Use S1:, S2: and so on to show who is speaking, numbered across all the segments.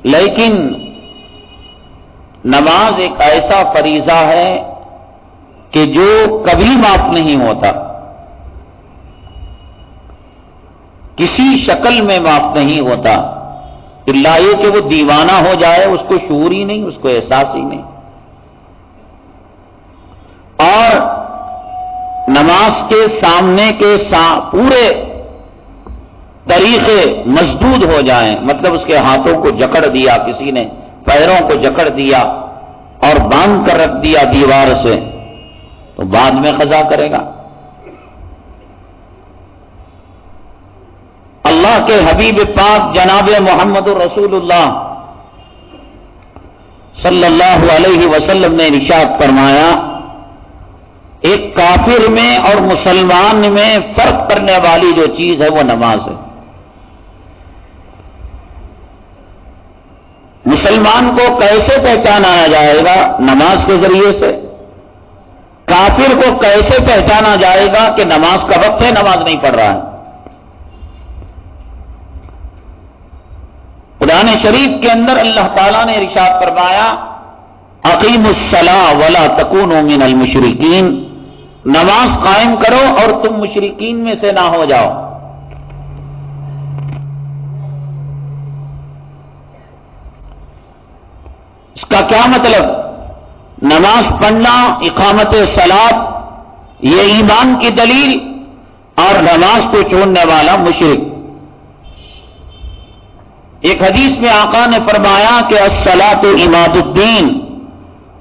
S1: لیکن نماز ایک ایسا فریضہ ہے کہ جو کبھی معاف نہیں ہوتا، کسی شکل میں معاف نہیں ہوتا، الا یہ کہ وہ دیوانہ ہو جائے، اس کو شعور ہی نہیں، اس کو احساس ہی نہیں۔ اور نماز کے سامنے کے پورے طریقے مسدود ہو جائیں، مطلب اس کے ہاتھوں کو جکڑ دیا کسی نے، پیروں کو جکڑ دیا اور باندھ کر رکھ دیا دیوار سے، تو بعد میں قضا کرے گا۔ اللہ کے حبیب پاک جناب محمد رسول اللہ صلی اللہ علیہ وسلم نے ارشاد فرمایا، ایک کافر میں اور مسلمان میں فرق کرنے والی جو چیز ہے وہ نماز ہے۔ مسلمان کو کیسے پہچانا جائے گا؟ نماز کے ذریعے سے۔ کافر کو کیسے پہچانا جائے گا کہ نماز کا وقت ہے، نماز نہیں پڑھ رہا ہے؟ قرآن شریف کے اندر اللہ تعالیٰ نے ارشاد فرمایا، اقیموا الصلاۃ ولا تکونوا من المشرکین، نماز قائم کرو اور تم مشرکین میں سے نہ ہو جاؤ۔ اس کا کیا مطلب؟ نماز پڑھنا، اقامت صلاۃ، یہ ایمان کی دلیل، اور نماز کو چھوڑنے والا مشرک۔ ایک حدیث میں آقا نے فرمایا کہ الصلاۃ عماد الدین،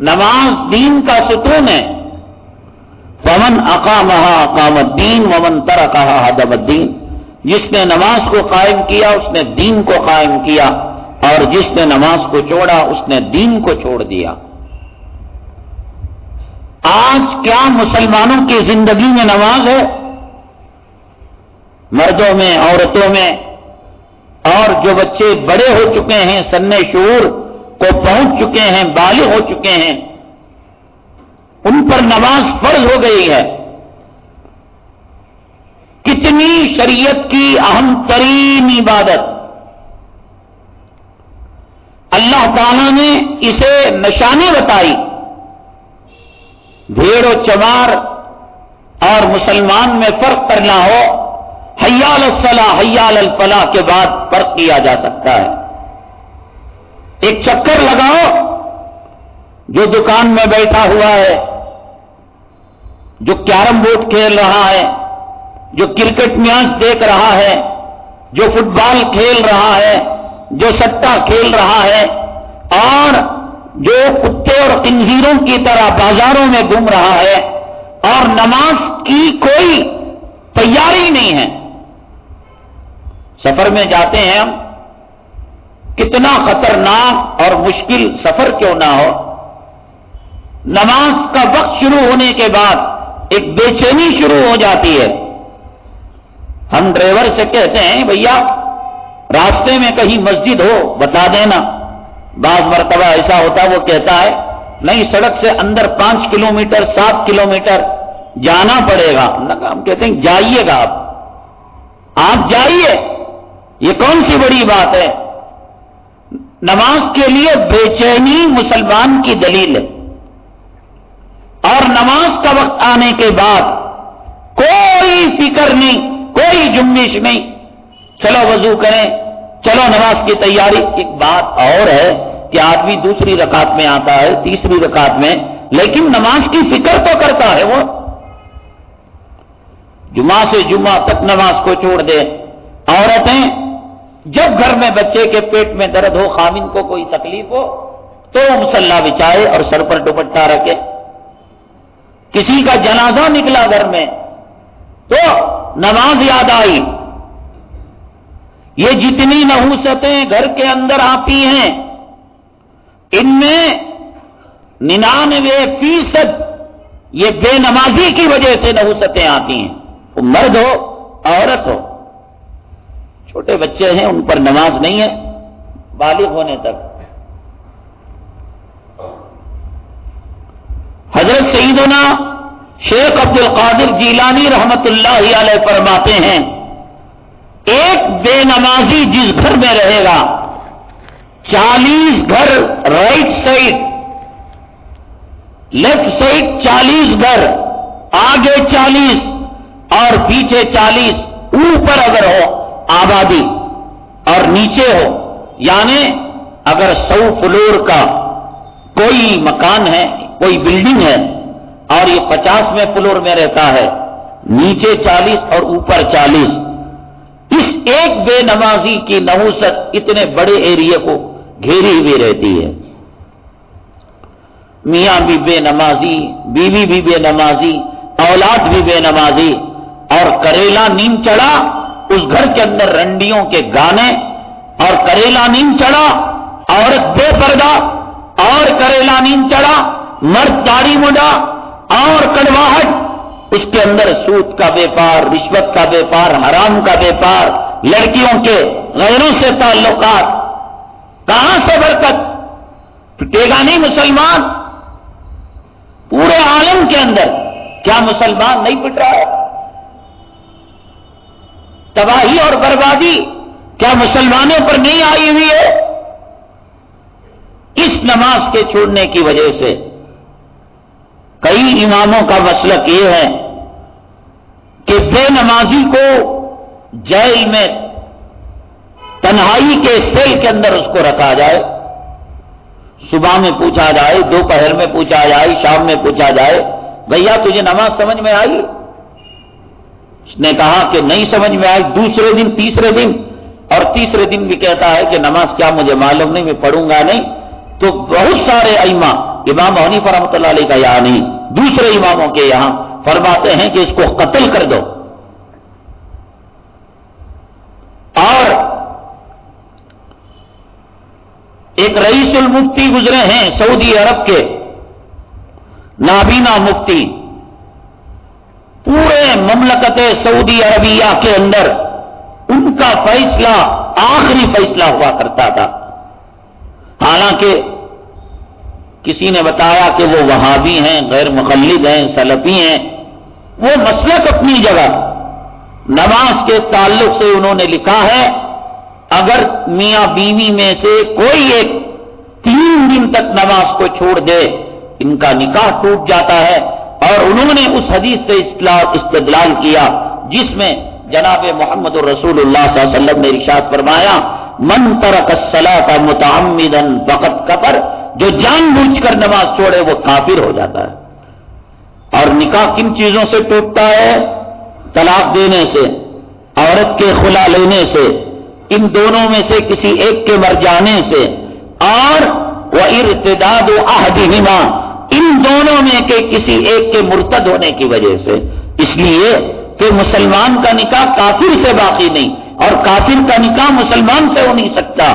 S1: نماز دین کا ستون ہے۔ فمن اقامها اقام الدین ومن ترکها هدم الدین، جس نے نماز کو قائم کیا اس نے دین کو قائم کیا، اور جس نے نماز کو چھوڑا اس نے دین کو چھوڑ دیا۔ آج کیا مسلمانوں کی زندگی میں نماز ہے؟ مردوں میں، عورتوں میں، اور جو بچے بڑے ہو چکے ہیں، سن شعور کو پہنچ چکے ہیں، بالغ ہو چکے ہیں، ان پر نماز فرض ہو گئی ہے۔ کتنی شریعت کی اہم ترین عبادت، اللہ تعالیٰ نے اسے نشانی بتائی۔ بھیڑ و چمار اور مسلمان میں فرق کرنا ہو، حی علی الصلاۃ حی علی الفلاح کے بعد فرق کیا جا سکتا ہے۔ ایک چکر لگاؤ، جو دکان میں بیٹھا ہوا ہے، جو کیرم بورڈ کھیل رہا ہے، جو کرکٹ میچ دیکھ رہا ہے، جو فٹ بال کھیل رہا ہے، جو سٹا کھیل رہا ہے، اور جو کتے اور خنزیروں کی طرح بازاروں میں گھوم رہا ہے، اور نماز کی کوئی تیاری نہیں ہے۔ سفر میں جاتے ہیں ہم، کتنا خطرناک اور مشکل سفر کیوں نہ ہو، نماز کا وقت شروع ہونے کے بعد ایک بے چینی شروع ہو جاتی ہے۔ ہم ڈرائیور سے کہتے ہیں بھیا راستے میں کہیں مسجد ہو بتا دینا، بعض مرتبہ ایسا ہوتا وہ کہتا ہے نہیں سڑک سے اندر 5 کلومیٹر 7 کلومیٹر جانا پڑے گا، ہم کہتے ہیں جائیے گا، آپ جائیے، یہ کون سی بڑی بات ہے؟ نماز کے لیے بے چینی مسلمان کی دلیل ہے، اور نماز کا وقت آنے کے بعد کوئی فکر نہیں، کوئی جنبش نہیں، چلو وضو کریں، چلو نماز کی تیاری۔ ایک بات اور ہے کہ آدمی دوسری رکعت میں آتا ہے، تیسری رکعت میں، لیکن نماز کی فکر تو کرتا ہے وہ، جمعہ سے جمعہ تک نماز کو چھوڑ دے۔ عورتیں جب گھر میں بچے کے پیٹ میں درد ہو، خامن کو کوئی تکلیف ہو، تو مصلی بچھائے اور سر پر دوپٹہ رکھے۔ کسی کا جنازہ نکلا گھر میں تو نماز یاد آئی۔ یہ جتنی نحوستیں گھر کے اندر آتی ہیں، ان میں 99% یہ بے نمازی کی وجہ سے نحوستیں آتی ہیں، وہ مرد ہو عورت ہو، چھوٹے بچے ہیں ان پر نماز نہیں ہے بالغ ہونے تک۔ حضرت سیدنا شیخ عبد القادر جیلانی رحمت اللہ علیہ فرماتے ہیں، ایک بے نمازی جس گھر میں رہے گا 40 گھر رائٹ سائڈ، لیفٹ سائڈ 40 گھر، آگے 40 اور پیچھے 40، اوپر اگر ہو آبادی اور نیچے ہو، یعنی اگر 100 فلور کا کوئی مکان ہے، کوئی بلڈنگ ہے اور یہ 50ویں فلور میں رہتا ہے، نیچے 40 اور اوپر 40، اس ایک بے نمازی کی نحوست اتنے بڑے ایریے کو گھیری ہوئی رہتی ہے۔ میاں بھی بے نمازی، بیوی بھی بے نمازی، اولاد بھی بے نمازی، اور کریلا نیم چڑھا اس گھر کے اندر رنڈیوں کے گانے، اور کریلا نیم چڑھا عورت بے پردہ، اور کریلا نیم چڑھا مرد داڑھی مڈا، اور کڑواہٹ، اس کے اندر سود کا بیپار، رشوت کا بیپار، حرام کا بیپار، لڑکیوں کے غیروں سے تعلقات، کہاں سے برکت؟ پٹے گا نہیں مسلمان؟ پورے عالم کے اندر کیا مسلمان نہیں پٹ رہا ہے؟ تباہی اور بربادی کیا مسلمانوں پر نہیں آئی ہوئی ہے؟ اس نماز کے چھوڑنے کی وجہ سے کئی اماموں کا مسلک یہ ہے کہ بے نمازی کو جیل میں تنہائی کے سیل کے اندر اس کو رکھا جائے، صبح میں پوچھا جائے، دوپہر میں پوچھا جائے، شام میں پوچھا جائے، بھیا تجھے نماز سمجھ میں آئی؟ اس نے کہا کہ نہیں سمجھ میں آئی، دوسرے دن، تیسرے دن، اور تیسرے دن بھی کہتا ہے کہ نماز کیا مجھے معلوم نہیں، میں پڑھوں گا نہیں۔ تو بہت سارے ائمہ، امام حنیفہ رحمۃ اللہ علیہ کا یہاں نہیں، دوسرے اماموں کے یہاں فرماتے ہیں کہ اس کو قتل کر دو۔ اور ایک رئیس المفتی گزرے ہیں سعودی عرب کے، نابینا مفتی، پورے مملکت سعودی عربیہ کے اندر ان کا فیصلہ آخری فیصلہ ہوا کرتا تھا۔ حالانکہ کسی نے بتایا کہ وہ وہابی ہیں، غیر مقلد ہیں، سلفی ہیں، وہ مسلک اپنی جگہ، نماز کے تعلق سے انہوں نے لکھا ہے اگر میاں بیوی میں سے کوئی ایک 3 دن تک نماز کو چھوڑ دے ان کا نکاح ٹوٹ جاتا ہے۔ اور انہوں نے اس حدیث سے استدلال کیا جس میں جناب محمد رسول اللہ صلی اللہ علیہ وسلم نے ارشاد فرمایا من ترک الصلاۃ متعمدا فقد کفر، جو جان بوجھ کر نماز چھوڑے وہ کافر ہو جاتا ہے۔ اور نکاح کن چیزوں سے ٹوٹتا ہے؟ طلاق دینے سے، عورت کے خلا لینے سے، ان دونوں میں سے کسی ایک کے مر جانے سے، اور وَإِرْتِدَادُ أَحَدِهِمَا، ان دونوں میں کے کسی ایک کے مرتد ہونے کی وجہ سے۔ اس لیے کہ مسلمان کا نکاح کافر سے باقی نہیں، اور کافر کا نکاح مسلمان سے ہو نہیں سکتا۔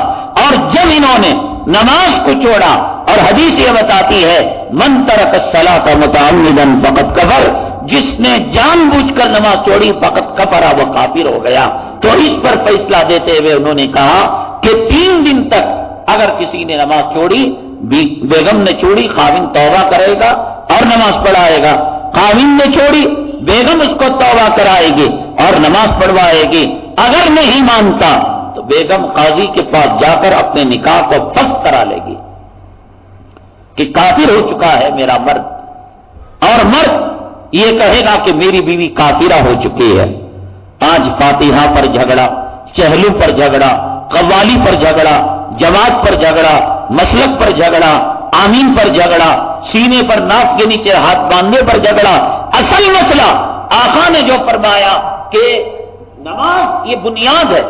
S1: اور جب انہوں نے نماز کو چھوڑا، اور حدیث یہ بتاتی ہے من ترک الصلاۃ متعمدا فقد کفر، جس نے جان بوجھ کر نماز چھوڑی فقد کفر، وہ کافر ہو گیا۔ تو اس پر فیصلہ دیتے ہوئے انہوں نے کہا کہ 3 دن تک اگر کسی نے نماز چھوڑی، بیگم نے چھوڑی، خاوند توبہ کرے گا اور نماز پڑھائے گا، خاوند نے چھوڑی، بیگم اس کو توبہ کرائے گی اور نماز پڑھوائے گی، اگر نہیں مانتا تو بیگم قاضی کے پاس جا کر اپنے نکاح کو فسخ کرا لے گی کہ کافر ہو چکا ہے میرا مرد۔ اور مرد یہ کہے گا کہ میری بیوی کافرہ ہو چکی ہے۔ آج فاتحہ پر جھگڑا، چہلو پر جھگڑا، قوالی پر جھگڑا، جماعت پر جھگڑا، مسلک پر جھگڑا، آمین پر جھگڑا، سینے پر ناک کے نیچے ہاتھ باندھنے پر جھگڑا۔ اصل مسئلہ آقا نے جو فرمایا کہ نماز یہ بنیاد ہے،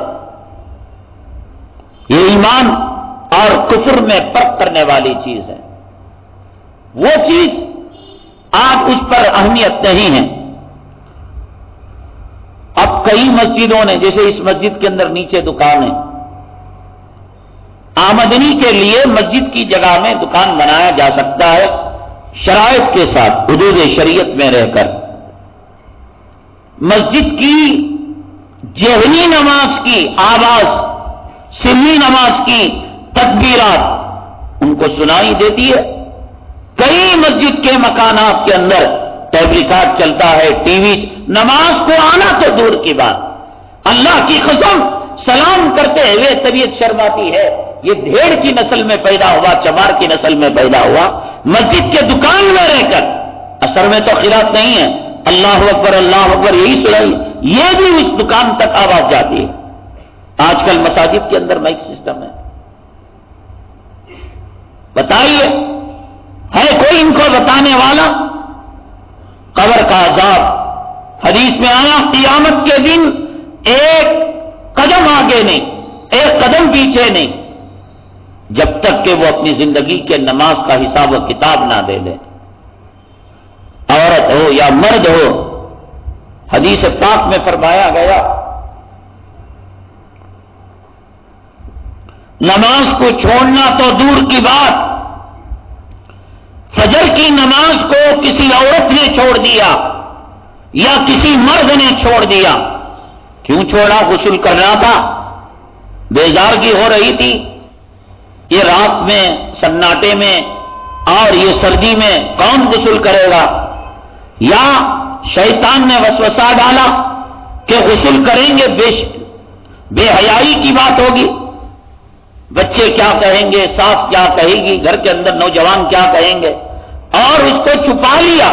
S1: یہ ایمان اور کفر میں فرق کرنے والی چیز ہے، وہ چیز آج اس پر اہمیت نہیں ہے۔ اب کئی مسجدوں نے، جیسے اس مسجد کے اندر نیچے دکان ہے، آمدنی کے لیے مسجد کی جگہ میں دکان بنایا جا سکتا ہے شرائط کے ساتھ، حدود شریعت میں رہ کر۔ مسجد کی جہری نماز کی آواز، سری نماز کی تکبیرات ان کو سنائی دیتی ہے۔ کئی مسجد کے مکانات کے اندر ٹیپ ریکارڈ چلتا ہے، ٹی وی، نماز کو آنا تو دور کی بات، اللہ کی قسم سلام کرتے ہوئے طبیعت شرماتی ہے. یہ بھیڑ کی نسل میں پیدا ہوا، چمار کی نسل میں پیدا ہوا، مسجد کے دکان میں رہ کر، اثر میں تو خیرات نہیں ہے، اللہ اکبر یہی سنائی، یہ بھی اس دکان تک آواز جاتی ہے. آج کل مساجد کے اندر مائک سسٹم ہے. بتائیے ہے کوئی ان کو بتانے والا؟ قبر کا عذاب حدیث میں آیا، قیامت کے دن ایک قدم آگے نہیں، ایک قدم پیچھے نہیں، جب تک کہ وہ اپنی زندگی کے نماز کا حساب و کتاب نہ دے دے. عورت ہو یا مرد ہو، حدیث پاک میں فرمایا گیا نماز کو چھوڑنا تو دور کی بات، فجر کی نماز کو کسی عورت نے چھوڑ دیا یا کسی مرد نے چھوڑ دیا. کیوں چھوڑا؟ غسل کرنا تھا، بیزارگی ہو رہی تھی. یہ رات میں سناٹے میں اور یہ سردی میں کون غسل کرے گا؟ یا شیطان نے وسوسہ ڈالا کہ غسل کریں گے بے حیائی کی بات ہوگی، بچے کیا کہیں گے، ساس کیا کہے گی، گھر کے اندر نوجوان کیا کہیں گے، اور اس کو چھپا لیا.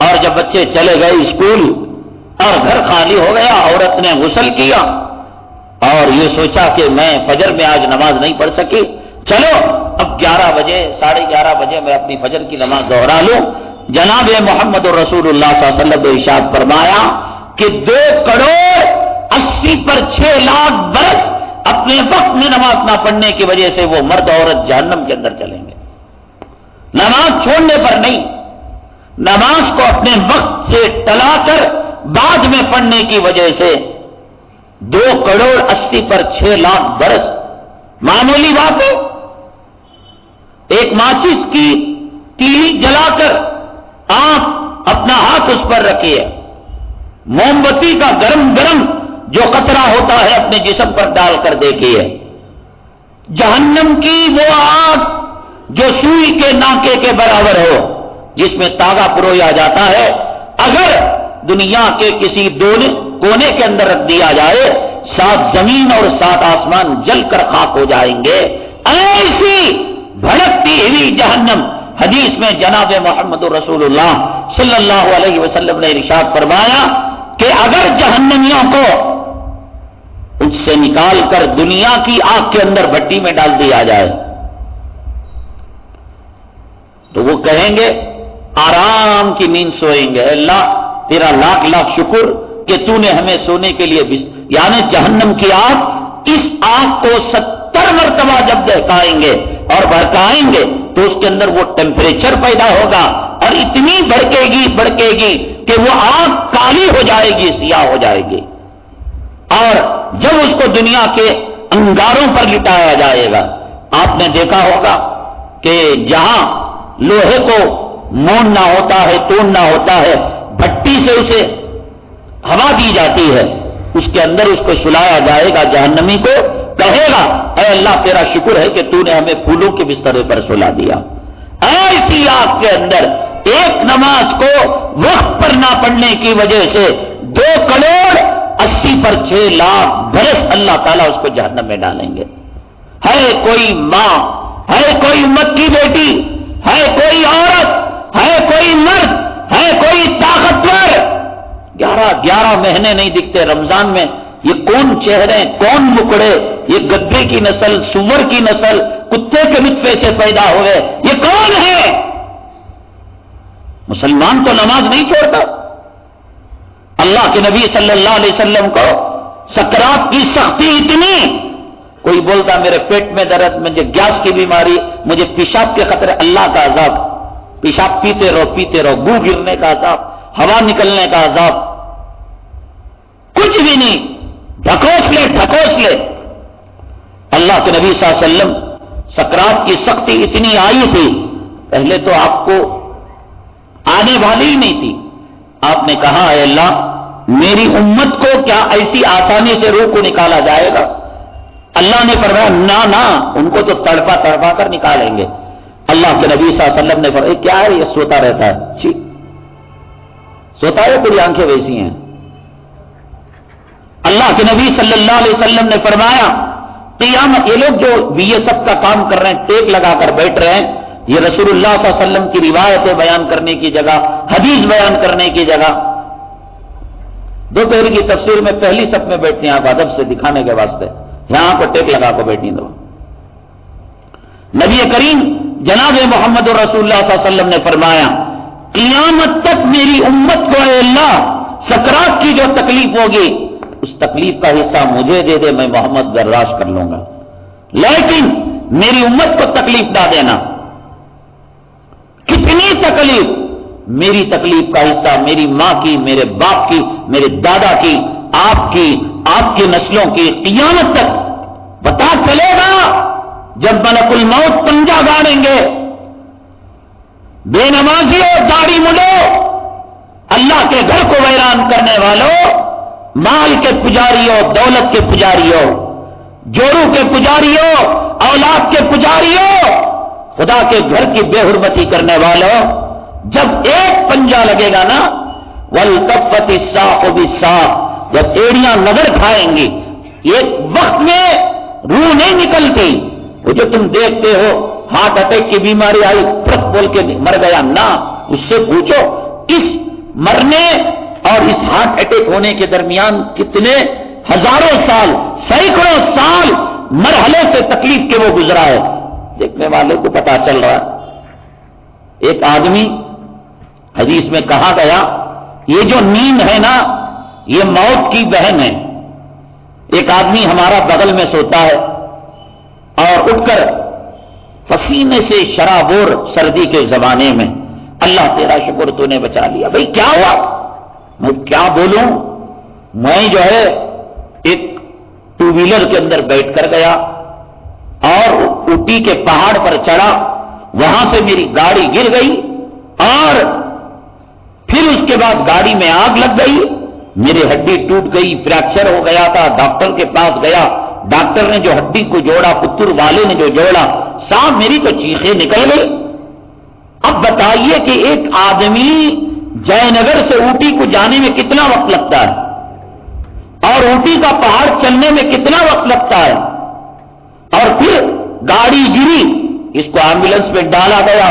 S1: اور جب بچے چلے گئے اسکول اور گھر خالی ہو گیا، عورت نے غسل کیا اور یہ سوچا کہ میں فجر میں آج نماز نہیں پڑھ سکی، چلو اب 11 بجے 11:30 بجے میں اپنی فجر کی نماز دوہرا لوں. جناب محمد رسول اللہ صلی اللہ علیہ وسلم نے ارشاد فرمایا کہ 2,80,06,00,000 برس اپنے وقت میں نماز نہ پڑھنے کی وجہ سے وہ مرد عورت جہنم کے اندر چلیں گے. نماز چھوڑنے پر نہیں، نماز کو اپنے وقت سے ٹلا کر بعد میں پڑھنے کی وجہ سے 2,80,06,00,000 برس معمولی بات ہے. ایک ماچس کی تیلی جلا کر آپ اپنا ہاتھ اس پر رکھیے، موم بتی کا گرم گرم جو قطرہ ہوتا ہے اپنے جسم پر ڈال کر دیکھیے. جہنم کی وہ آگ جو سوئی کے ناکے کے برابر ہو، جس میں تاغا پرویا جاتا ہے، اگر دنیا کے کسی کونے کے اندر رکھ دیا جائے، 7 زمین اور 7 آسمان جل کر خاک ہو جائیں گے. ایسی بھڑکتی ہوئی جہنم. حدیث میں جناب محمد رسول اللہ صلی اللہ علیہ وسلم نے ارشاد فرمایا کہ اگر جہنمیوں کو اس سے نکال کر دنیا کی آگ کے اندر بھٹی میں ڈال دیا جائے تو وہ کہیں گے آرام کی نیند سوئیں گے، اللہ تیرا لاکھ لاکھ شکر کہ تو نے ہمیں سونے کے لیے یعنی جہنم کی آگ، اس آگ کو 70 مرتبہ جب دہکائیں گے اور بھڑکائیں گے تو اس کے اندر وہ ٹیمپریچر پیدا ہوگا اور اتنی بھڑکے گی کہ وہ آگ کالی ہو جائے گی، سیاہ ہو جائے گی. اور جب اس کو دنیا کے انگاروں پر لٹایا جائے گا، آپ نے دیکھا ہوگا کہ جہاں لوہے کو موننا ہوتا ہے، توڑنا ہوتا ہے، بھٹی سے اسے ہوا دی جاتی ہے، اس کے اندر اس کو سلایا جائے گا. جہنمی کو کہے گا اے اللہ تیرا شکر ہے کہ تو نے ہمیں پھولوں کے بسترے پر سلا دیا. ایسی آگ کے اندر ایک نماز کو وقت پر نہ پڑھنے کی وجہ سے 2,80,06,00,000 برس اللہ تعالیٰ اس کو جہنم میں ڈالیں گے. ہے کوئی ماں، ہے کوئی امت کی بیٹی، ہے کوئی عورت، ہے کوئی مرد، ہے کوئی طاقتور، 11 مہینے نہیں دکھتے رمضان میں، یہ کون چہرے، کون مکڑے، یہ گدے کی نسل، سور کی نسل، کتے کے نطفے سے پیدا ہوئے، یہ کون ہے؟ مسلمان تو نماز نہیں چھوڑتا. اللہ کے نبی صلی اللہ علیہ وسلم کو سکرات کی سختی اتنی، کوئی بولتا میرے پیٹ میں درد، مجھے گیس کی بیماری، مجھے پیشاب کے خطرے، اللہ کا عذاب، پیشاب پیتے رہو، بو گرنے کا عذاب، ہوا نکلنے کا عذاب، کچھ بھی نہیں، ڈھکوس لے. اللہ کے نبی صلی اللہ علیہ وسلم سکرات کی سختی اتنی آئی تھی، پہلے تو آپ کو آنے والی ہی نہیں تھی. آپ نے کہا اے اللہ میری امت کو کیا ایسی آسانی سے روح کو نکالا جائے گا؟ اللہ نے فرمایا نہ، ان کو تو تڑپا کر نکالیں گے. اللہ کے نبی صلی اللہ علیہ وسلم نے فرمایا کیا ہے یہ سوتا رہتا ہے، سوتا ہے، پوری آنکھیں ویسی ہیں. اللہ کے نبی صلی اللہ علیہ وسلم نے فرمایا قیامت، یہ لوگ جو BSF کا کام کر رہے ہیں، ٹیک لگا کر بیٹھ رہے ہیں، یہ رسول اللہ صلی اللہ علیہ وسلم کی روایتیں بیان کرنے کی جگہ، حدیث بیان کرنے کی جگہ، دوپہر کی تفسیر میں پہلی صف میں بیٹھتے ہیں آپ ادب سے دکھانے کے واسطے، یہاں پر ٹیک لگا کر بیٹھیں دو۔ نبی کریم جناب محمد رسول اللہ صلی اللہ علیہ وسلم نے فرمایا قیامت تک میری امت کو اے اللہ سکرات کی جو تکلیف ہوگی اس تکلیف کا حصہ مجھے دے دے، میں محمد برداشت کر لوں گا، لیکن میری امت کو تکلیف نہ دینا۔ کتنی تکلیف؟ میری تکلیف کا حصہ میری ماں کی، میرے باپ کی، میرے دادا کی، آپ کی نسلوں کی، قیامت تک پتا چلے گا جب ملک الموت پنجہ گاڑیں گے، بے نمازیوں، داڑھی مڈو، اللہ کے گھر کو ویران کرنے والوں، مال کے پجاریوں، دولت کے پجاریوں، جوڑوں کے پجاریوں، اولاد کے پجاریوں، خدا کے گھر کی بے حرمتی کرنے والوں، جب ایک پنجہ لگے گا نا وَالْتَفَّتِ السَّاقُ بِالسَّاقِ، جب ایڑیاں نظر کھائیں گی، ایک وقت میں روح نہیں نکلتی۔ وہ جو تم دیکھتے ہو ہارٹ اٹیک کی بیماری آئی پرت بول کے مر گیا، نہ، اس سے پوچھو اس مرنے اور اس ہارٹ اٹیک ہونے کے درمیان کتنے ہزاروں سال، سینکڑوں سال مرحلے سے تکلیف کے وہ گزرا ہے، دیکھنے والے کو پتا چل رہا ہے۔ ایک آدمی، حدیث میں کہا گیا یہ جو نیند ہے نا یہ موت کی بہن ہے۔ ایک آدمی ہمارا بغل میں سوتا ہے اور اٹھ کر پسینے سے شرابور سردی کے زمانے میں اللہ تیرا شکر تو نے بچا لیا۔ بھئی کیا ہوا؟ میں کیا بولوں، میں جو ہے ایک 2 ویلر کے اندر بیٹھ کر گیا اور اوٹی کے پہاڑ پر چڑھا، وہاں سے میری گاڑی گر گئی اور پھر اس کے بعد گاڑی میں آگ لگ گئی، میری ہڈی ٹوٹ گئی، فریکچر ہو گیا تھا، ڈاکٹر کے پاس گیا، ڈاکٹر نے جو ہڈی کو جوڑا، پتر والے نے جو جوڑا، صاحب میری تو چیخیں نکل گئی۔ اب بتائیے کہ ایک آدمی جے نگر سے اوٹی کو جانے میں کتنا وقت لگتا ہے اور اوٹی کا پہاڑ چلنے میں کتنا وقت لگتا ہے، اور پھر گاڑی گری، اس کو ایمبولینس میں ڈالا گیا،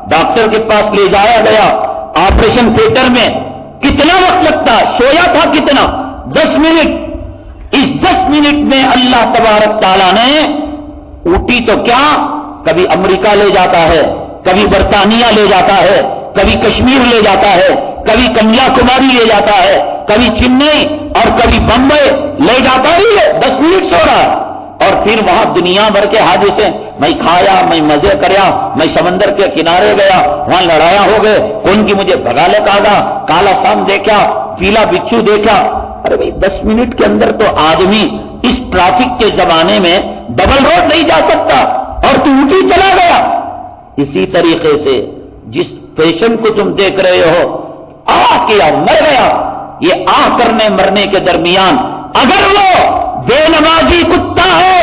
S1: ڈاکٹر کے پاس لے جایا گیا، آپریشن تھیٹر میں کتنا وقت لگتا ہے، سویا تھا کتنا، 10 منٹ۔ اس 10 منٹ میں اللہ تبارک تعالیٰ نے اوٹی تو کیا کبھی امریکہ لے جاتا ہے، کبھی برطانیہ لے جاتا ہے، کبھی کشمیر لے جاتا ہے، کبھی کنیا کماری لے جاتا ہے، کبھی چنئی اور کبھی بمبئی لے جاتا ہی ہے، 10 منٹ سو رہا، اور پھر وہاں دنیا بھر کے حادثے، میں کھایا، میں مزے کریا، میں سمندر کے کنارے گیا، وہاں لڑایا ہو گئے، کون کی مجھے بھگا لے کاغا، کالا سام دیکھا، پیلا بچھو دیکھا۔ ارے بھائی 10 منٹ کے اندر تو آدمی اس ٹریفک کے زمانے میں ڈبل روڈ نہیں جا سکتا اور تو اوٹی چلا گیا۔ اسی طریقے سے جس پیشنٹ کو تم دیکھ رہے ہو کیا مر گیا، یہ کرنے مرنے کے درمیان اگر وہ بے نمازی کتا ہے،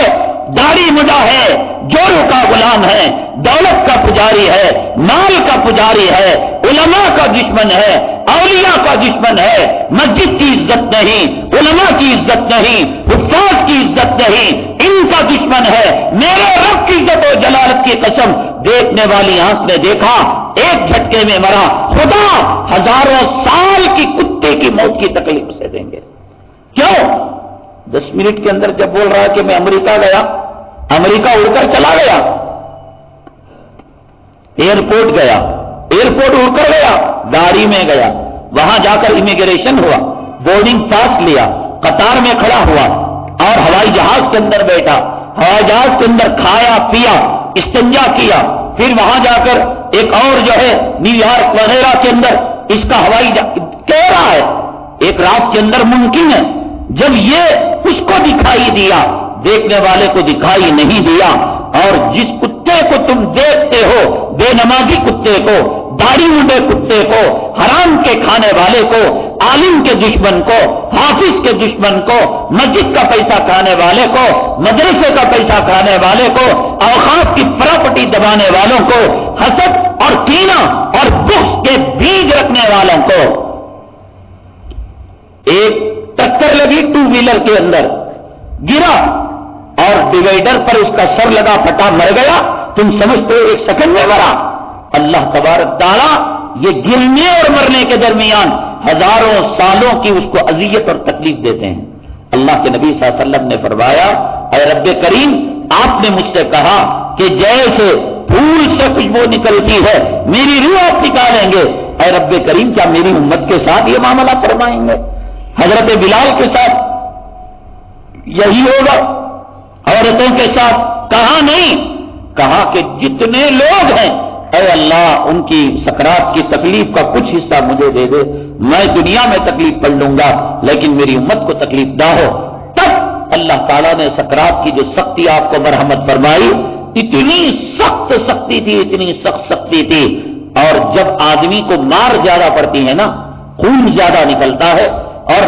S1: داڑھی مڈا ہے، جوڑوں کا غلام ہے، دولت کا پجاری ہے، مال کا پجاری ہے، علماء کا دشمن ہے، اولیاء کا دشمن ہے، مسجد کی عزت نہیں، علماء کی عزت نہیں، حفاظ کی عزت نہیں، ان کا دشمن ہے، میرے رب کی عزت و جلالت کی قسم، دیکھنے والی آنکھ نے دیکھا، ایک جھٹکے میں مرا، خدا ہزاروں سال کی کتے کی موت کی تکلیف سے دیں گے۔ کیوں؟ 10 منٹ کے اندر جب بول رہا ہے کہ میں امریکہ گیا، امریکہ اڑ کر چلا گیا، ایئرپورٹ گیا، ایئرپورٹ اڑ کر گیا، گاڑی میں گیا، وہاں جا کر امیگریشن ہوا، بورڈنگ پاس لیا، قطار میں کھڑا ہوا اور ہوائی جہاز کے اندر بیٹھا، ہوائی جہاز کے اندر کھایا پیا، استنجا کیا، پھر وہاں جا کر ایک اور جو ہے نیو یارک وغیرہ کے اندر اس کا ہوائی کہہ رہا ہے ایک رات کے اندر ممکن ہے۔ جب یہ اس کو دکھائی دیا، دیکھنے والے کو دکھائی نہیں دیا، اور جس کتے کو تم دیکھتے ہو، بے نمازی کتے کو، داڑھی منڈے کتے کو، حرام کے کھانے والے کو، عالم کے دشمن کو، حافظ کے دشمن کو، مسجد کا پیسہ کھانے والے کو، مدرسے کا پیسہ کھانے والے کو، اوقاف کی پراپرٹی دبانے والوں کو، حسد اور کینہ اور بغض کے بیج رکھنے والوں کو، ایک تک ٹکر لگی ٹو ویلر کے اندر، گرا اور ڈیوائیڈر پر اس کا سر لگا، پھٹا، مر گیا. تم سمجھتے ہو 1 سیکنڈ میں مرا؟ اللہ تبارک تعالیٰ یہ گرنے اور مرنے کے درمیان ہزاروں سالوں کی اس کو اذیت اور تکلیف دیتے ہیں. اللہ کے نبی صلی اللہ علیہ وسلم نے فرمایا، اے رب کریم، آپ نے مجھ سے کہا کہ جیسے پھول سے خوشبو نکلتی ہے میری روح آپ نکالیں گے. اے رب کریم، کیا میری امت کے ساتھ یہ معاملہ فرمائیں گے؟ حضرت بلال کے ساتھ یہی ہوگا، عورتوں کے ساتھ؟ کہا نہیں، کہا کہ جتنے لوگ ہیں اے اللہ ان کی سکرات کی تکلیف کا کچھ حصہ مجھے دے دے، میں دنیا میں تکلیف پڑ لوں گا لیکن میری امت کو تکلیف نہ ہو. تب اللہ تعالیٰ نے سکرات کی جو سختی آپ کو مرحمت فرمائی، اتنی سخت سختی تھی، اتنی سخت سختی تھی. اور جب آدمی کو مار زیادہ پڑتی ہے نا، خون زیادہ نکلتا ہے اور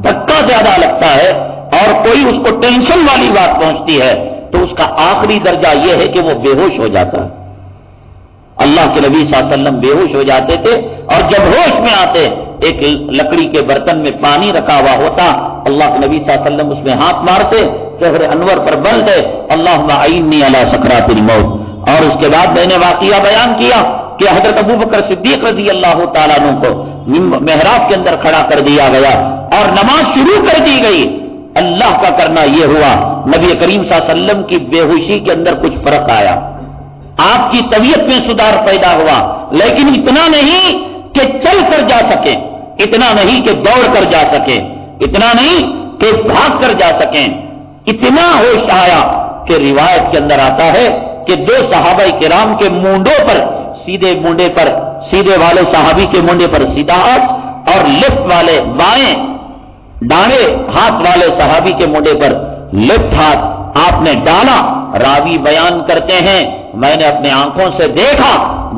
S1: دھکا زیادہ لگتا ہے اور کوئی اس کو ٹینشن والی بات پہنچتی ہے تو اس کا آخری درجہ یہ ہے کہ وہ بے ہوش ہو جاتا ہے. اللہ کے نبی صلی اللہ علیہ وسلم بے ہوش ہو جاتے تھے اور جب ہوش میں آتے ایک لکڑی کے برتن میں پانی رکھا ہوا ہوتا، اللہ کے نبی صلی اللہ علیہ وسلم اس میں ہاتھ مارتے، شہر انور پر بل دے، اللہم اعنی علی سکرات الموت. اور اس کے بعد میں نے واقعہ بیان کیا کہ حضرت ابو بکر صدیق رضی اللہ تعالیٰ عنہ کو محراب کے اندر کھڑا کر دیا گیا اور نماز شروع کر دی گئی. اللہ کا کرنا یہ ہوا، نبی کریم صلی اللہ علیہ وسلم کی بے ہوشی کے اندر کچھ فرق آیا، آپ کی طبیعت میں سدھار پیدا ہوا، لیکن اتنا نہیں کہ چل کر جا سکیں، اتنا نہیں کہ دوڑ کر جا سکیں، اتنا نہیں کہ بھاگ کر جا سکیں. اتنا ہوش آیا کہ روایت کے اندر آتا ہے کہ 2 صحابہ کرام کے مونڈوں پر، سیدھے مونڈے پر، سیدھے والے صحابی کے مونڈے پر سیدھا ہاتھ اور لیفٹ والے بائیں دانے ہاتھ والے صحابی کے مونڈے پر لیفٹ ہاتھ آپ نے ڈالا. راوی بیان کرتے ہیں میں نے اپنے آنکھوں سے دیکھا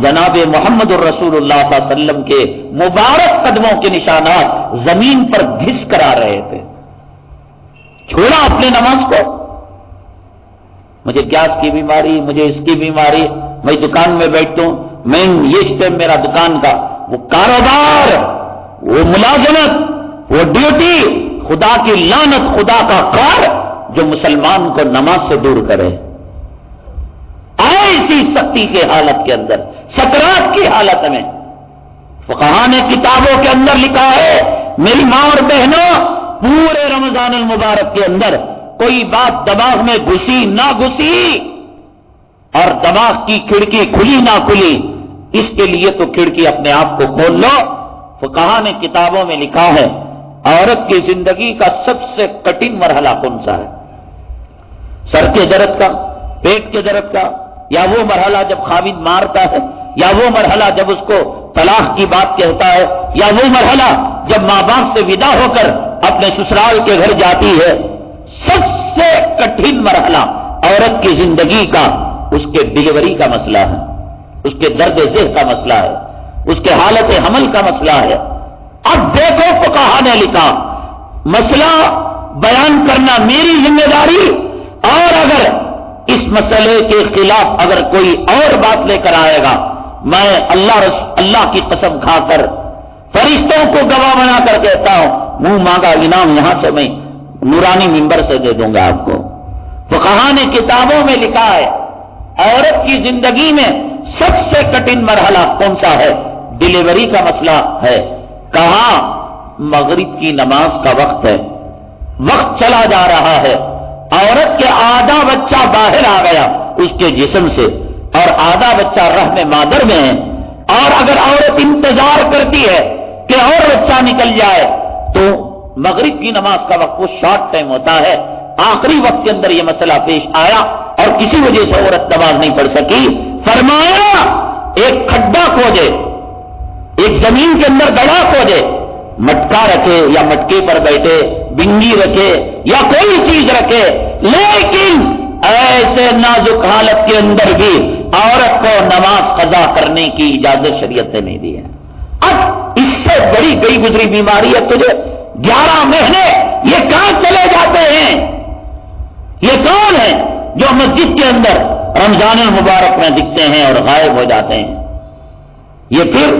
S1: جناب محمد الرسول اللہ صلی اللہ علیہ وسلم کے مبارک قدموں کے نشانات زمین پر گھس کر آ رہے تھے. چھوڑا اپنے نماز کو، مجھے گیس کی بیماری، مجھے اس کی بیماری، میں دکان میں بیٹھتا ہوں، میں یہ اسٹیپ میرا دکان کا، وہ کاروبار، وہ ملازمت، وہ ڈیوٹی، خدا کی لعنت، خدا کا کار جو مسلمان کو نماز سے دور کرے. ایسی سختی کی حالت کے اندر، سکرات کی حالت میں، فقہاء نے کتابوں کے اندر لکھا ہے میری ماں اور بہنوں، پورے رمضان المبارک کے اندر کوئی بات دماغ میں گھسی نہ گھسی اور دماغ کی کھڑکی کھلی نہ کھلی، اس کے لیے تو کھڑکی اپنے آپ کو کھول لو. فقہاء نے کتابوں میں لکھا ہے عورت کی زندگی کا سب سے کٹھن مرحلہ کون سا ہے؟ سر کے درد کا، پیٹ کے درد کا، یا وہ مرحلہ جب خاوند مارتا ہے، یا وہ مرحلہ جب اس کو طلاق کی بات کہتا ہے، یا وہ مرحلہ جب ماں باپ سے ودا ہو کر اپنے سسرال کے گھر جاتی ہے. سب سے کٹھن مرحلہ عورت کی زندگی کا اس کے ڈلیوری کا مسئلہ ہے، اس کے درد ذہ کا مسئلہ ہے، اس کے حالت حمل کا مسئلہ ہے. اب دیکھو فقہاء نے لکھا مسئلہ بیان کرنا میری ذمہ داری، اور اگر اس مسئلے کے خلاف اگر کوئی اور بات لے کر آئے گا، میں اللہ کی قسم کھا کر فرشتوں کو گواہ بنا کر کہتا ہوں منہ مانگا انعام یہاں سے میں نورانی منبر سے دے دوں گا آپ کو. فقہاء نے کتابوں میں لکھا ہے عورت کی زندگی میں سب سے کٹھن مرحلہ کون سا ہے؟ ڈلیوری کا مسئلہ ہے. کہاں؟ مغرب کی نماز کا وقت ہے، وقت چلا جا رہا ہے، عورت کے آدھا بچہ باہر آ گیا اس کے جسم سے اور آدھا بچہ رحم مادر میں ہے. اور اگر عورت انتظار کرتی ہے کہ اور بچہ نکل جائے تو مغرب کی نماز کا وقت وہ شارٹ ٹائم ہوتا ہے. آخری وقت کے اندر یہ مسئلہ پیش آیا اور کسی وجہ سے عورت نماز نہیں پڑھ سکی. فرمایا ایک کھڈا کھودے، ایک زمین کے اندر گڑھا کھودے، مٹکا رکھے یا مٹکے پر بیٹھے، بنگی رکھے یا کوئی چیز رکھے، لیکن ایسے نازک حالت کے اندر بھی عورت کو نماز قضا کرنے کی اجازت شریعت نے نہیں دی ہے. اب اس سے بڑی گئی گزری بیماری ہے تجھے 11 مہینے یہ کہاں چلے جاتے ہیں؟ یہ کون ہے جو مسجد کے اندر رمضان المبارک میں دکھتے ہیں اور غائب ہو جاتے ہیں؟ یہ پھر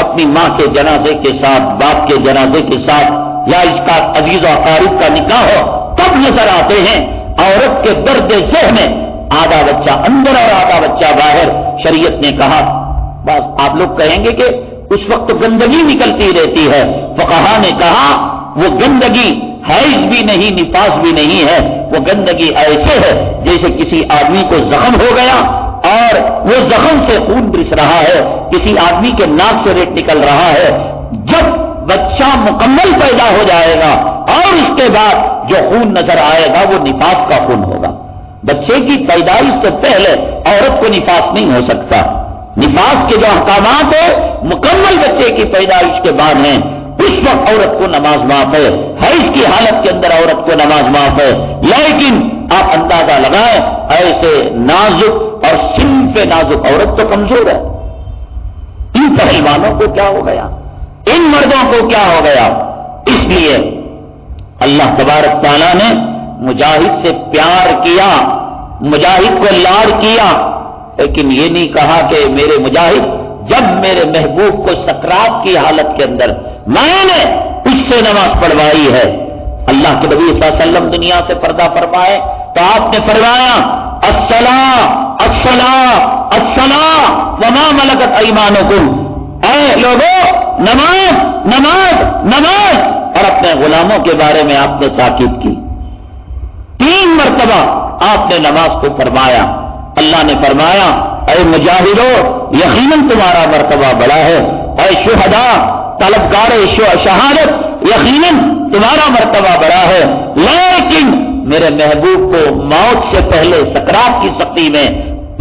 S1: اپنی ماں کے جنازے کے ساتھ، باپ کے جنازے کے ساتھ یا اس کا عزیز و اقارب کا نکاح ہو تب نظر آتے ہیں. عورت کے درد ذہن میں آدھا بچہ اندر اور آدھا بچہ باہر. شریعت نے کہا بس آپ لوگ کہیں گے کہ اس وقت گندگی نکلتی رہتی ہے. فقہا نے کہا وہ گندگی حیض بھی نہیں نفاس بھی نہیں ہے. وہ گندگی ایسے ہے جیسے کسی آدمی کو زخم ہو گیا اور وہ زخم سے خون برس رہا ہے, کسی آدمی کے ناک سے ریت نکل رہا ہے. جب بچہ مکمل پیدا ہو جائے گا اور اس کے بعد جو خون نظر آئے گا وہ نفاس کا خون ہوگا. بچے کی پیدائش سے پہلے عورت کو نفاس نہیں ہو سکتا. نفاس کے جو احکامات ہیں مکمل بچے کی پیدائش کے بعد ہیں. اس وقت عورت کو نماز معاف ہے. حیض کی حالت کے اندر عورت کو نماز معاف ہے. لیکن آپ اندازہ لگائیں ایسے نازک اور صنف نازک عورت تو کمزور ہے. ان پہلوانوں کو کیا ہو گیا, ان مردوں کو کیا ہو گیا؟ اس لیے اللہ تبارک تعالیٰ نے مجاہد سے پیار کیا, مجاہد کو لاڈ کیا, لیکن یہ نہیں کہا کہ میرے مجاہد جب میرے محبوب کو سکرات کی حالت کے اندر میں نے اس سے نماز پڑھوائی ہے. اللہ کے نبی صلی اللہ علیہ وسلم دنیا سے پردہ فرمائے تو آپ نے فرمایا الصلاۃ الصلاۃ الصلاۃ وما ملکت ایمانکم, اے لوگوں نماز نماز نماز, اور اپنے غلاموں کے بارے میں آپ نے تاکید کی. 3 مرتبہ آپ نے نماز کو فرمایا. اللہ نے فرمایا اے مجاہدو یقیناً تمہارا مرتبہ بڑا ہے. اے شہداء طلبگار شہادت یقیناً تمہارا مرتبہ بڑا ہے. لیکن میرے محبوب کو موت سے پہلے سکرات کی سختی میں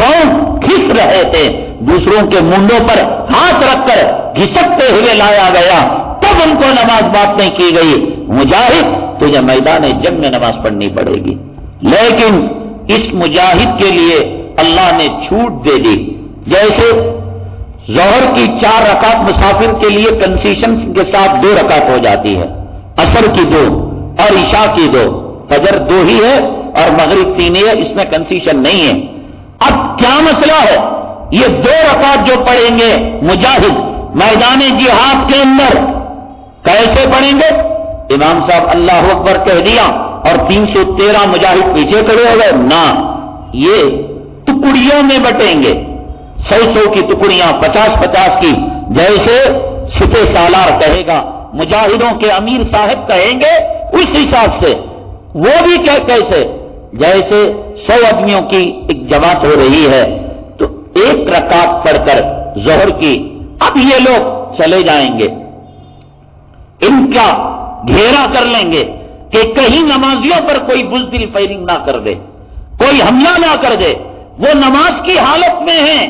S1: پاؤں کھس رہے تھے, دوسروں کے منڈوں پر ہاتھ رکھ کر گھسکتے ہوئے لایا گیا, تب ان کو نماز بات نہیں کی گئی. مجاہد تجھے میدان جنگ میں نماز پڑھنی پڑے گی. لیکن اس مجاہد کے لیے اللہ نے چھوٹ دے دی. جیسے ظہر کی 4 رکعت مسافر کے لیے کنسیشن کے ساتھ 2 رکعت ہو جاتی ہے, عصر کی 2 اور عشاء کی 2, فجر 2 ہی ہے اور مغرب 3 ہے, اس میں کنسیشن نہیں ہے. اب کیا مسئلہ ہے؟ یہ 2 رکعت جو پڑھیں گے مجاہد میدان جہاد کے اندر کیسے پڑھیں گے؟ امام صاحب اللہ اکبر کہہ دیا اور 313 مجاہد پیچھے کھڑے ہو گئے؟ نہ, یہ ٹکڑیوں میں بٹیں گے. 100 کی ٹکڑیاں, 50 کی, جیسے سپہ سالار کہے گا, مجاہدوں کے امیر صاحب کہیں گے اس حساب سے. وہ بھی کیسے؟ جیسے 100 آدمیوں کی ایک جماعت ہو رہی ہے تو 1 رکعت پڑھ کر ظہر کی, اب یہ لوگ چلے جائیں گے, ان کا گھیرا کر لیں گے کہ کہیں نمازیوں پر کوئی بزدل فائرنگ نہ کر دے, کوئی حملہ نہ کر دے. وہ نماز کی حالت میں ہیں,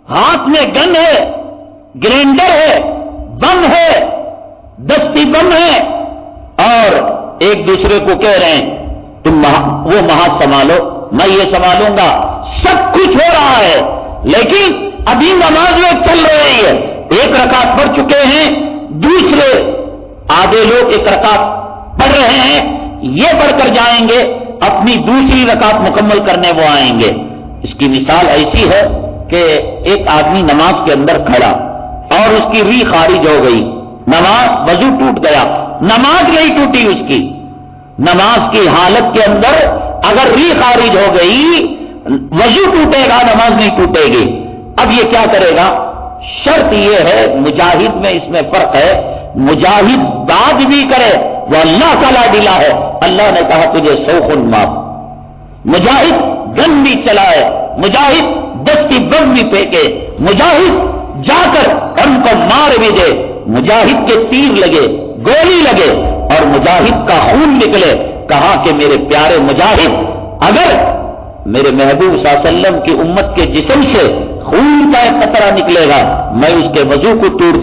S1: ہاتھ میں گن ہے, گرینڈر ہے, بم ہے, دستی بم ہے, اور ایک دوسرے کو کہہ رہے ہیں تم وہ محاذ سنبھالو, میں یہ سنبھالوں گا. سب کچھ ہو رہا ہے لیکن ابھی نماز میں چل رہی ہے. 1 رکعت پڑھ چکے ہیں, دوسرے آدھے لوگ 1 رکعت پڑھ رہے ہیں, یہ پڑھ کر جائیں گے, اپنی دوسری رکعت مکمل کرنے وہ آئیں گے. اس کی مثال ایسی ہے کہ ایک آدمی نماز کے اندر کھڑا اور اس کی ری خارج ہو گئی, نماز وضو ٹوٹ گیا, نماز نہیں ٹوٹی اس کی. نماز کی حالت کے اندر اگر ری خارج ہو گئی وضو ٹوٹے گا, نماز نہیں ٹوٹے گی. اب یہ کیا کرے گا؟ شرط یہ ہے, مجاہد میں اس میں فرق ہے. مجاہد بات بھی کرے وہ اللہ کا لاڈلا ہے, اللہ نے کہا تجھے 100 خون معاف. مجاہد گن بھی چلائے, مجاہد دستی بم بھی پھینکے, مجاہد جا کر ان کو مار بھی دے, مجاہد کے تیر لگے, گولی لگے اور مجاہد کا خون نکلے. کہا کہ میرے پیارے مجاہد, اگر میرے محبوب صلی اللہ علیہ وسلم کی امت کے جسم سے خون کا ایک قطرہ نکلے گا میں اس کے وضو کو توڑ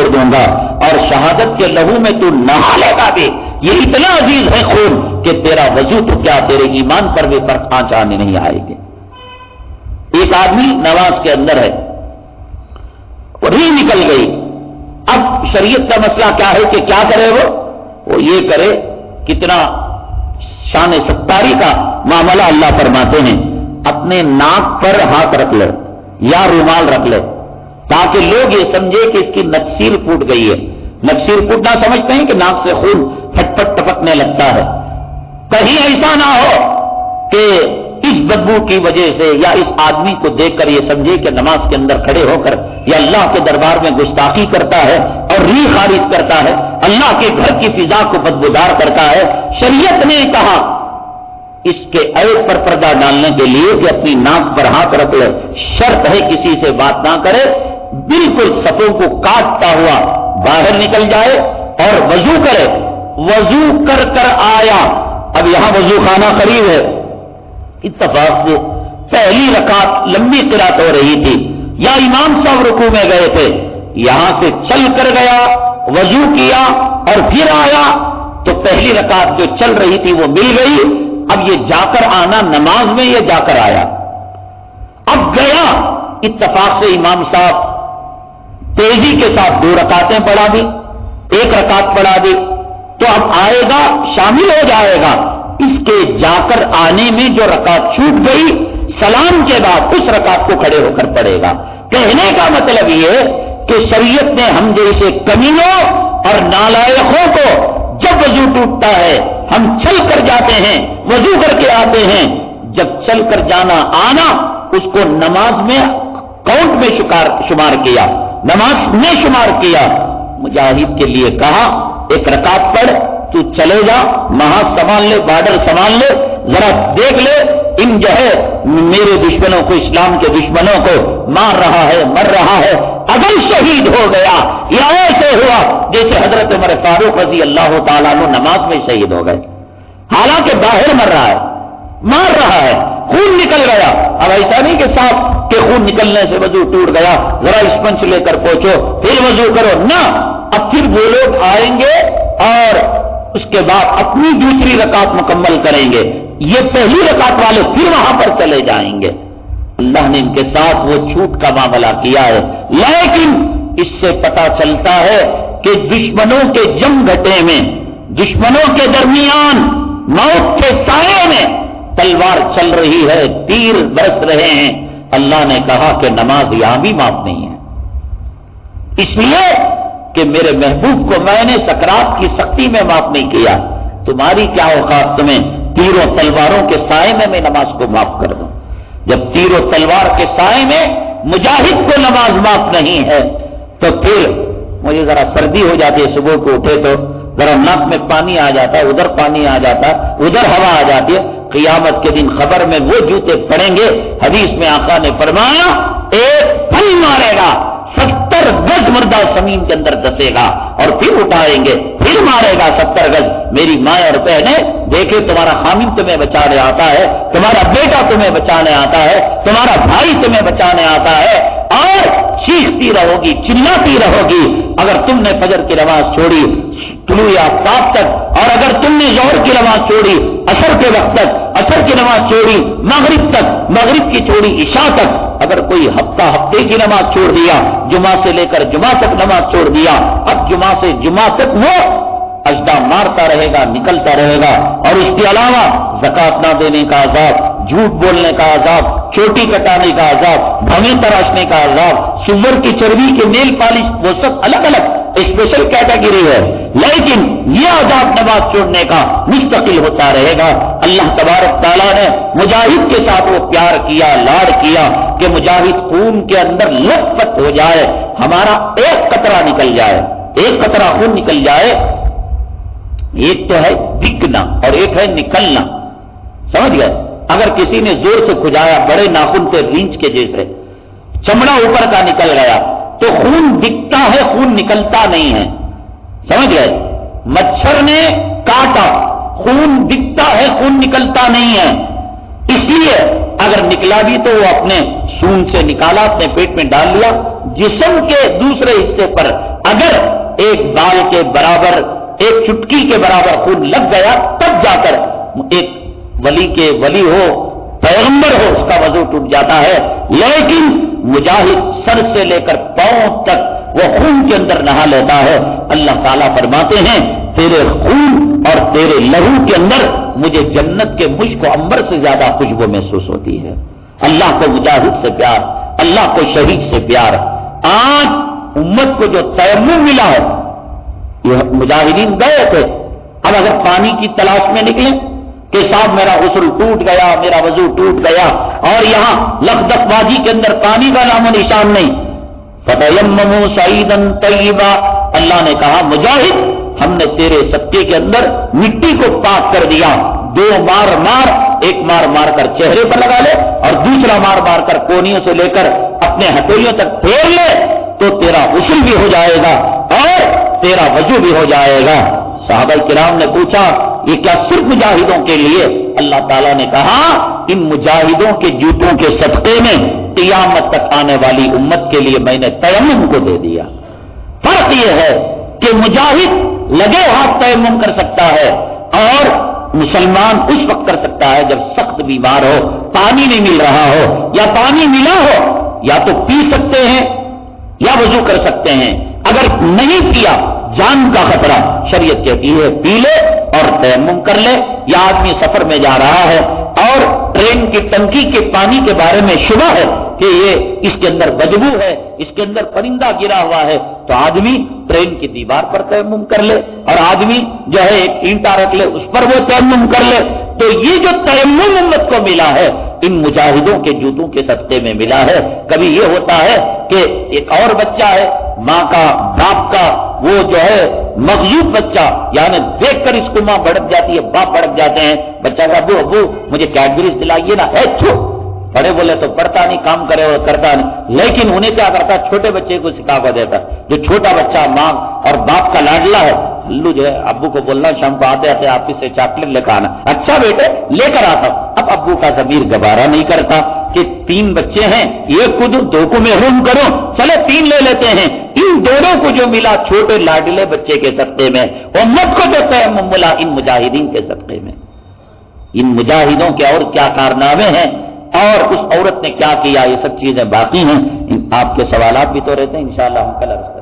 S1: دوں گا, اور شہادت کے لہو میں تو نہا لے گا بھی. یہ اتنا عزیز ہے خون کہ تیرا وضو تو کیا تیرے ایمان پر بھی فرق آنچ آنے نہیں آئے گی. ایک آدمی نماز کے اندر ہے, ری نکل گئی. اب شریعت کا مسئلہ کیا ہے کہ کیا کرے وہ یہ کرے, کتنا شان ستاری کا معاملہ اللہ فرماتے ہیں, اپنے ناک پر ہاتھ رکھ لے یا رومال رکھ لے تاکہ لوگ یہ سمجھے کہ اس کی نفسیر پھوٹ گئی ہے. نکسیر کوٹنا سمجھتے ہیں کہ ناک سے خون پھٹ پھٹ ٹپکنے لگتا ہے. کہیں ایسا نہ ہو کہ اس بدبو کی وجہ سے یا اس آدمی کو دیکھ کر یہ سمجھے کہ نماز کے اندر کھڑے ہو کر یہ اللہ کے دربار میں گستاخی کرتا ہے اور ری خارج کرتا ہے, اللہ کے گھر کی فضا کو بدبودار کرتا ہے. شریعت نے کہا اس کے عیب پر پردہ ڈالنے کے لیے کہ اپنی ناک پر ہاتھ رکھ لے, شرط ہے کسی سے بات نہ کرے, بالکل صفوں کو کاٹتا ہوا باہر نکل جائے اور وضو کرے. وضو کر کر آیا, اب یہاں وضو خانہ قریب ہے, اتفاق سے پہلی رکعت لمبی قرات ہو رہی تھی یا امام صاحب رکوع میں گئے تھے, یہاں سے چل کر گیا, وضو کیا اور پھر آیا تو پہلی رکعت جو چل رہی تھی وہ مل گئی. اب یہ جا کر آنا نماز میں, یہ جا کر آیا, اب گیا, اتفاق سے امام صاحب تیزی کے ساتھ 2 رکعتیں پڑھا دی, 1 رکعت پڑھا دی, تو اب آئے گا شامل ہو جائے گا. اس کے جا کر آنے میں جو رکعت چھوٹ گئی سلام کے بعد اس رکعت کو کھڑے ہو کر پڑھے گا. کہنے کا مطلب یہ کہ شریعت نے ہم جیسے کمینوں اور نالائقوں کو جب وضو ٹوٹتا ہے ہم چل کر جاتے ہیں, وضو کر کے آتے ہیں, جب چل کر جانا آنا اس کو نماز میں کاؤنٹ میں شمار کیا, نماز میں شمار کیا. مجاہد کے لیے کہا 1 رکعت پڑھ, تو چلے جا, محاذ سنبھال لے, بارڈر سنبھال لے, ذرا دیکھ لے ان جو ہے میرے دشمنوں کو, اسلام کے دشمنوں کو مار رہا ہے, مر رہا ہے. اگر شہید ہو گیا یا ایسے ہوا جیسے حضرت عمر فاروق رضی اللہ تعالیٰ عنہ نماز میں شہید ہو گئے, حالانکہ باہر مر رہا ہے, مار رہا ہے, خون نکل گیا. اب ایسا نہیں کہ صاحب کہ خون نکلنے سے وضو ٹوٹ گیا, ذرا اسپنج لے کر پہنچو پھر وضو کرو, نہ. اب پھر وہ لوگ آئیں گے اور اس کے بعد اپنی دوسری رکعت مکمل کریں گے, یہ پہلی رکعت والے پھر وہاں پر چلے جائیں گے. اللہ نے ان کے ساتھ وہ چھوٹ کا معاملہ کیا ہے, لیکن اس سے پتا چلتا ہے کہ دشمنوں کے جم گھٹے میں, دشمنوں کے درمیان موت کے سائے میں تلوار چل رہی ہے, تیر برس رہے ہیں. اللہ نے کہا کہ نماز یہاں بھی معاف نہیں ہے, اس لیے کہ میرے محبوب کو میں نے سکرات کی سختی میں معاف نہیں کیا. تمہاری کیا اوقات تمہیں تیر و تلواروں کے سائے میں نماز کو معاف کر دوں. جب تیر و تلوار کے سائے میں مجاہد کو نماز معاف نہیں ہے تو پھر مجھے ذرا سردی ہو جاتی ہے, صبح کو اٹھے تو ذرا ناک میں پانی آ جاتا ہے, ادھر پانی آ جاتا ہے, ادھر ہوا آ جاتی ہے. قیامت کے دن خبر میں وہ جوتے پڑیں گے. حدیث میں آقا نے فرمایا 1 پھل مارے گا 70 گز مردہ زمین کے اندر دسے گا اور پھر اٹھائیں گے, پھر مارے گا 70 گز. میری ماں اور بہنیں دیکھے, تمہارا خامن تمہیں بچانے آتا ہے, تمہارا بیٹا تمہیں بچانے آتا ہے, تمہارا بھائی تمہیں بچانے آتا ہے, اور چیختی رہو گی, چلاتی رہو گی. اگر تم نے فجر کی نماز چھوڑی طلوع آفتاب تک, اور اگر تم نے ظہر کی نماز چھوڑی عصر کے وقت تک, عصر کی نماز چھوڑی مغرب تک, مغرب کی چھوڑی عشاء تک, اگر کوئی ہفتے کی نماز چھوڑ دیا, جمعہ سے لے کر جمعہ تک نماز چھوڑ دیا, اب جمعہ سے جمعہ تک وہ اجدا مارتا رہے گا, نکلتا رہے گا. اور اس کے علاوہ زکات نہ دینے کا عذاب, جھوٹ بولنے کا عذاب, چوٹی کٹانے کا عذاب, بھویں تراشنے کا عذاب, سور کی چربی کے نیل پالش, وہ سب الگ الگ اسپیشل کیٹیگری ہے. لیکن یہ عذاب نماز چھوڑنے کا مستقل ہوتا رہے گا. اللہ تبارک تعالیٰ نے مجاہد کے ساتھ وہ پیار کیا, لاڑ کیا کہ مجاہد خون کے اندر لت پت ہو جائے, ہمارا 1 قطرہ نکل جائے, 1 قطرہ خون نکل جائے. ایک تو ہے دکھنا اور ایک ہے نکلنا, سمجھ گئے. اگر کسی نے زور سے کھجایا, بڑے ناخن کے رینچ کے جیسے چمڑا اوپر کا نکل گیا, تو خون دکھتا ہے, خون نکلتا نہیں ہے, سمجھ گئے. مچھر نے کاٹا, خون دکھتا ہے, خون نکلتا نہیں ہے. اس لیے اگر نکلا بھی تو وہ اپنے سون سے نکالا, اپنے پیٹ میں ڈال لیا. جسم کے دوسرے حصے پر اگر ایک بال کے برابر, ایک چٹکی کے برابر خون لگ گیا, تب جا کر ایک ولی کے ولی ہو, پیغمبر ہو, اس کا وضو ٹوٹ جاتا ہے. لیکن مجاہد سر سے لے کر پاؤں تک وہ خون کے اندر نہا لیتا ہے. اللہ تعالیٰ فرماتے ہیں تیرے خون اور تیرے لہو کے اندر مجھے جنت کے مشک و عنبر سے زیادہ خوشبو محسوس ہوتی ہے. اللہ کو مجاہد سے پیار, اللہ کو شہید سے پیار. آج امت کو جو تیمم ملا ہے, یہ مجاہدین گئے تھے، اب اگر پانی کی تلاش میں نکلیں کہ صاحب میرا غسل ٹوٹ گیا، میرا وضو ٹوٹ گیا، اور یہاں لخدق وادی کے اندر پانی کا نام و نشان نہیں، فَتَيَمَّمُوا صَعِيدًا طَيِّبًا، اللہ نے کہا مجاہد ہم نے تیرے صدقے کے اندر مٹی کو پاک کر دیا، دو مار مار، ایک مار مار کر چہرے پر لگا لے اور دوسرا مار مار کر کونیوں سے لے کر اپنے ہتھیلیوں تک پھیر لے تو تیرا غسل بھی ہو جائے گا اور تیرا وضو بھی ہو جائے گا۔ صحابہ کرام نے پوچھا یہ کیا صرف مجاہدوں کے لیے؟ اللہ تعالیٰ نے کہا ان مجاہدوں کے جوتوں کے صدقے میں قیامت تک آنے والی امت کے لیے میں نے تیمم کو دے دیا۔ فرق یہ ہے کہ مجاہد لگے ہاتھ تیمم کر سکتا ہے اور مسلمان اس وقت کر سکتا ہے جب سخت بیمار ہو، پانی نہیں مل رہا ہو یا پانی ملا ہو، یا تو پی سکتے ہیں یا وضو کر سکتے ہیں، اگر نہیں پیا جان کا خطرہ، شریعت کہتی ہے پی لے اور تیمم کر لے۔ یا آدمی سفر میں جا رہا ہے اور ٹرین کی ٹنکی کے پانی کے بارے میں شبہ ہے کہ یہ اس کے اندر بدبو ہے، اس کے اندر پرندہ گرا ہوا ہے، تو آدمی ٹرین کی دیوار پر تیمم کر لے، اور آدمی جو ہے ایک اینٹا رکھ لے اس پر وہ تیمم کر لے۔ تو یہ جو تیمم امت کو ملا ہے ان مجاہدوں کے جوتوں کے صدقے میں ملا ہے۔ کبھی یہ ہوتا ہے کہ ایک اور بچہ ہے، ماں کا باپ کا وہ جو ہے مغلوب بچہ، یعنی دیکھ کر اس کو ماں بھڑک جاتی ہے، باپ بھڑک جاتے ہیں، بچہ کا ابو ابو مجھے کیڈبریز دلائیے نا، ہے چھو بڑے بولے تو پڑھتا نہیں، کام کرے وہ کرتا نہیں، لیکن انہیں کیا کرتا چھوٹے بچے کو سکھا کر دیتا، جو چھوٹا بچہ ماں اور باپ کا لاڈلا ہے، ہلو جو ہے ابو کو بولنا شام کو آتے آتے آفس سے چاکلیٹ لے کر آنا، اچھا بیٹے لے کر آتا ہوں۔ اب ابو کا ضمیر گوارا نہیں کرتا کہ 3 بچے ہیں، ایک کو 2 کو محروم کرو، چلے 3 لے لیتے ہیں، ان دونوں کو جو ملا چھوٹے لاڈلے بچے کے صدقے میں، امت کو جو تیمم ملا ان مجاہدین کے صدقے میں۔ ان مجاہدوں کے اور کیا کارنامے ہیں اور اس عورت نے کیا کیا، یہ سب چیزیں باقی ہیں، آپ کے سوالات بھی تو رہتے ہیں، انشاءاللہ ہم کل عرض کریں۔